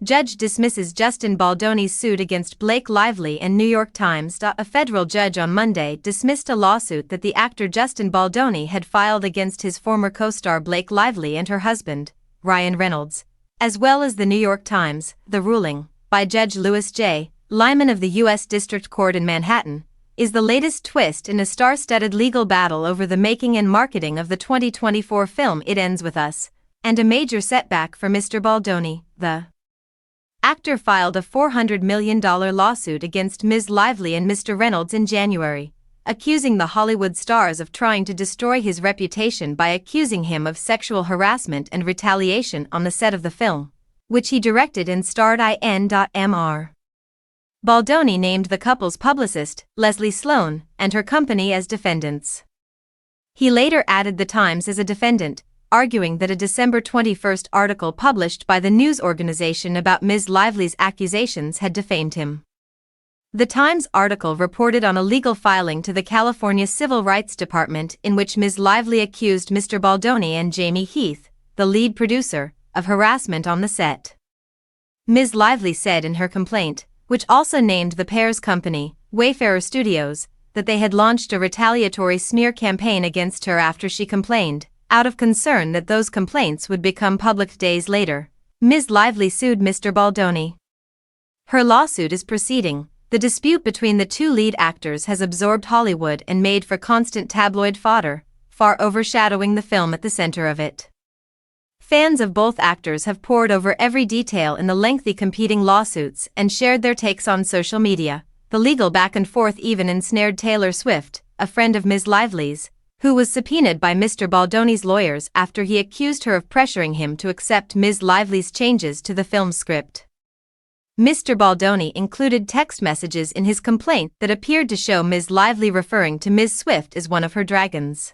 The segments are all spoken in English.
Judge dismisses Justin Baldoni's suit against Blake Lively and New York Times. A federal judge on Monday dismissed a lawsuit that the actor Justin Baldoni had filed against his former co-star Blake Lively and her husband, Ryan Reynolds, as well as the New York Times. The ruling, by Judge Louis J. Lyman of the U.S. District Court in Manhattan, is the latest twist in a star-studded legal battle over the making and marketing of the 2024 film It Ends With Us, and a major setback for Mr. Baldoni. The actor filed a $400 million lawsuit against Ms. Lively and Mr. Reynolds in January, accusing the Hollywood stars of trying to destroy his reputation by accusing him of sexual harassment and retaliation on the set of the film, which he directed and starred in. Mr. Baldoni named the couple's publicist, Leslie Sloan, and her company as defendants. He later added the Times as a defendant, arguing that a December 21 article published by the news organization about Ms. Lively's accusations had defamed him. The Times article reported on a legal filing to the California Civil Rights Department in which Ms. Lively accused Mr. Baldoni and Jamie Heath, the lead producer, of harassment on the set. Ms. Lively said in her complaint, which also named the pair's company, Wayfarer Studios, that they had launched a retaliatory smear campaign against her after she complained, out of concern that those complaints would become public days later. Ms. Lively sued Mr. Baldoni. Her lawsuit is proceeding. The dispute between the two lead actors has absorbed Hollywood and made for constant tabloid fodder, far overshadowing the film at the center of it. Fans of both actors have pored over every detail in the lengthy competing lawsuits and shared their takes on social media. The legal back and forth even ensnared Taylor Swift, a friend of Ms. Lively's, who was subpoenaed by Mr. Baldoni's lawyers after he accused her of pressuring him to accept Ms. Lively's changes to the film's script. Mr. Baldoni included text messages in his complaint that appeared to show Ms. Lively referring to Ms. Swift as one of her dragons.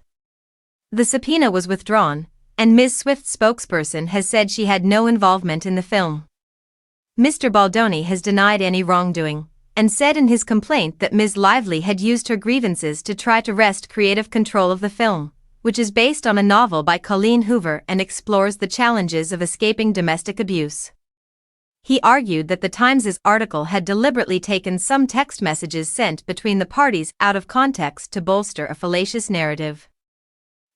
The subpoena was withdrawn, and Ms. Swift's spokesperson has said she had no involvement in the film. Mr. Baldoni has denied any wrongdoing, and said in his complaint that Ms. Lively had used her grievances to try to wrest creative control of the film, which is based on a novel by Colleen Hoover and explores the challenges of escaping domestic abuse. He argued that the Times' article had deliberately taken some text messages sent between the parties out of context to bolster a fallacious narrative.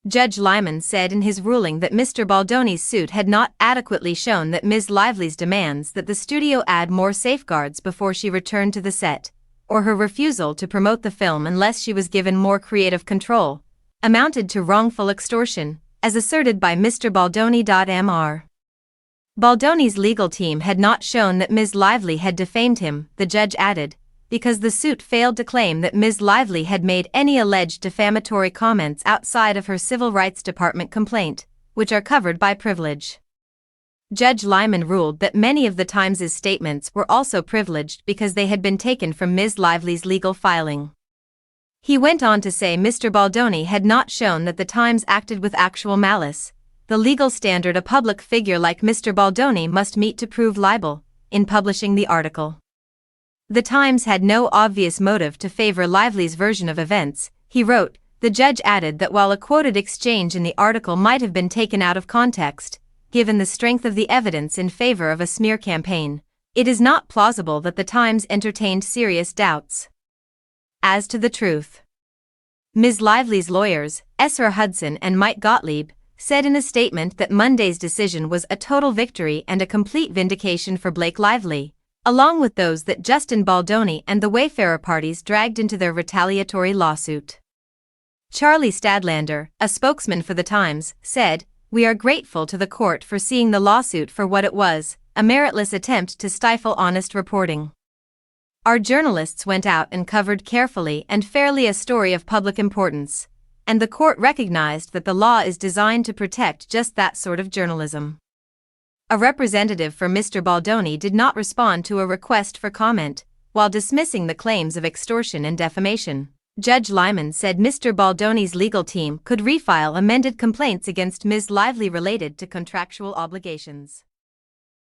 Judge Lyman said in his ruling that Mr. Baldoni's suit had not adequately shown that Ms. Lively's demands that the studio add more safeguards before she returned to the set, or her refusal to promote the film unless she was given more creative control, amounted to wrongful extortion, as asserted by Mr. Baldoni. Mr. Baldoni's legal team had not shown that Ms. Lively had defamed him, the judge added, because the suit failed to claim that Ms. Lively had made any alleged defamatory comments outside of her Civil Rights Department complaint, which are covered by privilege. Judge Lyman ruled that many of the Times' statements were also privileged because they had been taken from Ms. Lively's legal filing. He went on to say Mr. Baldoni had not shown that the Times acted with actual malice, the legal standard a public figure like Mr. Baldoni must meet to prove libel, in publishing the article. The Times had no obvious motive to favor Lively's version of events, he wrote. The judge added that while a quoted exchange in the article might have been taken out of context, given the strength of the evidence in favor of a smear campaign, it is not plausible that the Times entertained serious doubts as to the truth. Ms. Lively's lawyers, Ezra Hudson and Mike Gottlieb, said in a statement that Monday's decision was a total victory and a complete vindication for Blake Lively, along with those that Justin Baldoni and the Wayfarer parties dragged into their retaliatory lawsuit. Charlie Stadlander, a spokesman for the Times, said, "We are grateful to the court for seeing the lawsuit for what it was, a meritless attempt to stifle honest reporting. Our journalists went out and covered carefully and fairly a story of public importance, and the court recognized that the law is designed to protect just that sort of journalism." A representative for Mr. Baldoni did not respond to a request for comment, while dismissing the claims of extortion and defamation. Judge Lyman said Mr. Baldoni's legal team could refile amended complaints against Ms. Lively related to contractual obligations.